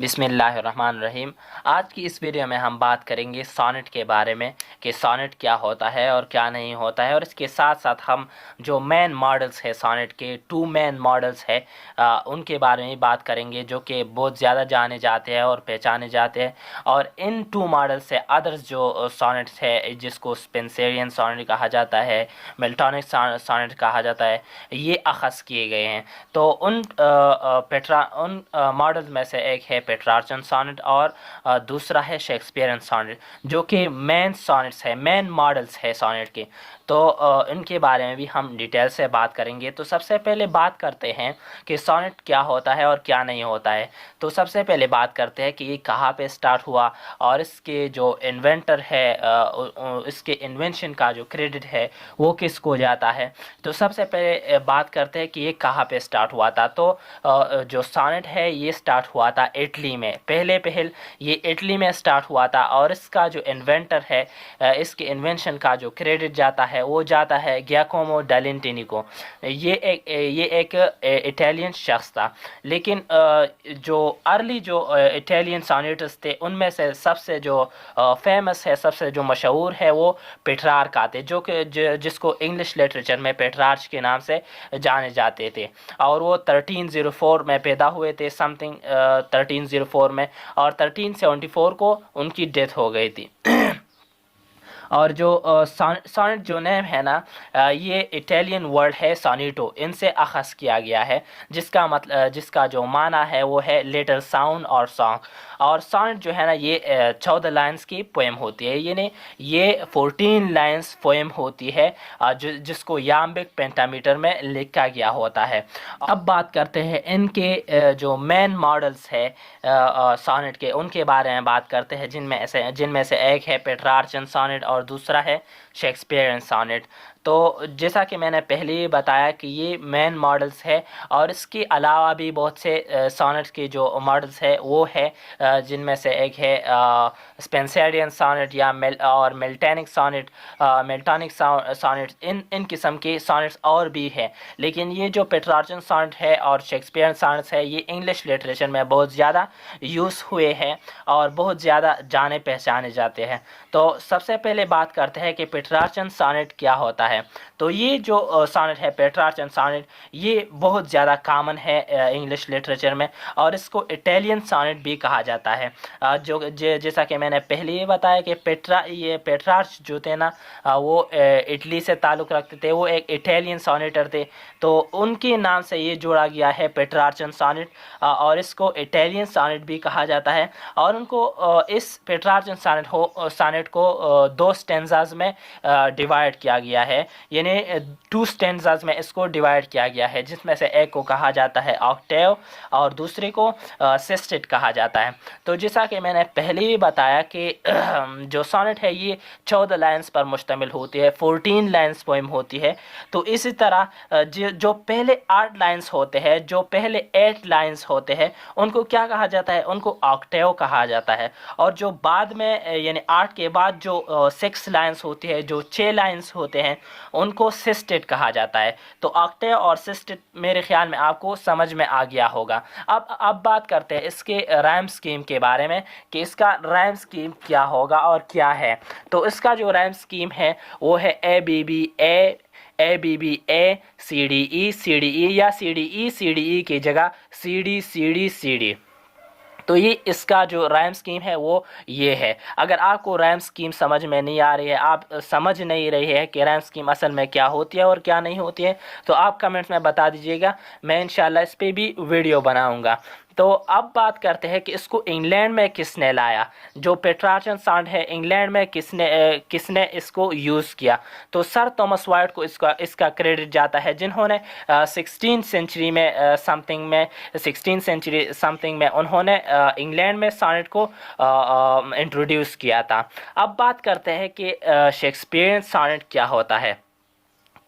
بسم اللہ الرحمن الرحیم۔ آج کی اس ویڈیو میں ہم بات کریں گے سونٹ کے بارے میں کہ سونٹ کیا ہوتا ہے اور کیا نہیں ہوتا ہے، اور اس کے ساتھ ساتھ ہم جو مین ماڈلز ہے سونٹ کے 2 مین ماڈلز ہے ان کے بارے میں بات کریں گے جو کہ بہت زیادہ جانے جاتے ہیں اور پہچانے جاتے ہیں، اور ان 2 ماڈل سے ادرز جو سونٹس ہے جس کو اسپینسیرین سونٹ کہا جاتا ہے، ملٹونک سونٹ کہا جاتا ہے، یہ اخذ کیے گئے ہیں۔ تو ان ماڈلز میں سے ایک ہے پیٹرارچن سونٹ اور دوسرا ہے شیکسپیئرن سونٹ، جو کہ مین سونٹس ہے، مین ماڈلز ہے سونٹ کے۔ تو ان کے بارے میں بھی ہم ڈیٹیل سے بات کریں گے۔ تو سب سے پہلے بات کرتے ہیں کہ سونٹ کیا ہوتا ہے اور کیا نہیں ہوتا ہے۔ تو سب سے پہلے بات کرتے ہیں کہ یہ کہاں پہ سٹارٹ ہوا اور اس کے جو انوینٹر ہے اس کے انوینشن کا جو کریڈٹ ہے وہ کس کو جاتا ہے۔ تو سب سے پہلے بات کرتے ہیں کہ یہ کہاں پہ سٹارٹ ہوا تھا۔ تو جو سونٹ ہے یہ سٹارٹ ہوا تھا اٹلی میں، پہلے یہ اٹلی میں سٹارٹ ہوا تھا، اور اس کا جو انوینٹر ہے اس کے انوینشن کا جو کریڈٹ جاتا ہے وہ جاتا ہے گیاکومو ڈالینٹینی کو۔ یہ ایک اٹیلین شخص تھا، لیکن جو ارلی جو اٹیلین سونیٹس تھے ان میں سے سب سے جو فیمس ہے، سب سے جو مشہور ہے وہ پیٹرارک آتے، جو کہ جس کو انگلش لٹریچر میں پیٹرارچ کے نام سے جانے جاتے تھے، اور وہ 1304 میں پیدا ہوئے تھے، سم تھنگ 1304 میں، اور 1374 کو ان کی ڈیتھ ہو گئی تھی۔ اور جو سونٹ جو نیم ہے نا، یہ اٹیلین ورڈ ہے سونیٹو، ان سے اخذ کیا گیا ہے، جس کا جو معنی ہے وہ ہے لیٹل ساؤنڈ اور سانگ۔ اور سونٹ جو ہے نا یہ 14 لائنز کی پوئم ہوتی ہے، یعنی یہ 14 لائنز پوئم ہوتی ہے جس کو یامبک پینٹامیٹر میں لکھا گیا ہوتا ہے۔ اب بات کرتے ہیں ان کے جو مین ماڈلز ہے سونٹ کے، ان کے بارے میں بات کرتے ہیں، جن میں سے ایک ہے پیٹرارچن سونٹ اور دوسرا ہے شیکسپیئرن سونٹ۔ تو جیسا کہ میں نے پہلے ہی بتایا کہ یہ مین ماڈلز ہے، اور اس کے علاوہ بھی بہت سے سونٹ کے جو ماڈلز ہے وہ ہے، جن میں سے ایک ہے اسپینسیرین سونٹ یا ملٹونک سونٹ، ان قسم کے سونٹس اور بھی ہے، لیکن یہ جو پیٹرارچن سونٹ ہے اور شیکسپیئرن سونٹس ہے یہ انگلش لٹریچر میں بہت زیادہ یوز ہوئے ہیں اور بہت زیادہ جانے پہچانے جاتے ہیں۔ تو سب سے پہلے بات کرتے ہیں کہ پیٹرارچن سونٹ کیا ہوتا ہے۔ تو یہ جو سونٹ ہے پیٹرارچن سونٹ یہ بہت زیادہ کامن ہے انگلش لٹریچر میں، اور اس کو اٹیلین سونٹ بھی کہا جاتا ہے۔ جیسا کہ میں نے پہلے ہی بتایا کہ یہ پیٹرارچ جو تھے نا وہ اٹلی سے تعلق رکھتے تھے، وہ ایک اٹیلین سونیٹر تھے، تو ان کے نام سے یہ جوڑا گیا ہے پیٹرارچن سونٹ، اور اس کو اٹیلین سونٹ بھی کہا جاتا ہے۔ اور ان کو اس پیٹرارچن سونٹ کو 2 سٹینزاز میں ڈیوائڈ کیا گیا ہے، یعنی 2 سٹینزاز میں اس کو ڈیوائڈ کیا گیا ہے، جس میں سے ایک کو کہا جاتا ہے آکٹیو اور دوسرے کو سسٹٹ کہا جاتا ہے۔ تو جیسا کہ میں نے پہلے ہی بتایا کہ جو سونٹ ہے یہ 14 لائنز پر مشتمل ہوتی ہے، 14 لائنز پوئم ہوتی ہے۔ تو اسی طرح جو پہلے 8 لائنز ہوتے ہیں، جو پہلے 8 لائنز ہوتے ہیں ان کو کیا کہا جاتا ہے؟ ان کو آکٹیو کہا جاتا ہے، اور جو بعد میں یعنی 8 کے بعد جو 6 لائنز ہوتی ہے، جو 6 لائنز ہوتے ہیں ان کو سسٹٹ کہا جاتا ہے۔ تو آکٹیو اور سسٹٹ میرے خیال میں آپ کو سمجھ میں آ گیا ہوگا۔ اب بات کرتے ہیں اس کے رائم سکیم کے بارے میں کہ اس کا رائم سکیم کیا ہوگا اور کیا ہے۔ تو اس کا جو رائم سکیم ہے وہ ہے A B B A C D E یا سی ڈی ای کی جگہ C D C D C D. تو یہ اس کا جو رائم سکیم ہے وہ یہ ہے۔ اگر آپ کو رائم سکیم سمجھ میں نہیں آ رہی ہے، آپ سمجھ نہیں رہی ہے کہ رائم سکیم اصل میں کیا ہوتی ہے اور کیا نہیں ہوتی ہے، تو آپ کمنٹس میں بتا دیجیے گا، میں انشاءاللہ اس پہ بھی ویڈیو بناؤں گا۔ تو اب بات کرتے ہیں کہ اس کو انگلینڈ میں کس نے لایا، جو پیٹرارچن سونٹ ہے انگلینڈ میں کس نے اس کو یوز کیا۔ تو سر تومس وائٹ کو اس کا کریڈٹ جاتا ہے، جنہوں نے 16 سینچری میں انہوں نے انگلینڈ میں سونٹ کو انٹروڈیوس کیا تھا۔ اب بات کرتے ہیں کہ شیکسپیئرن سونٹ کیا ہوتا ہے۔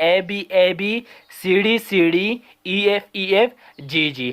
AB CD CD EF GG।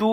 2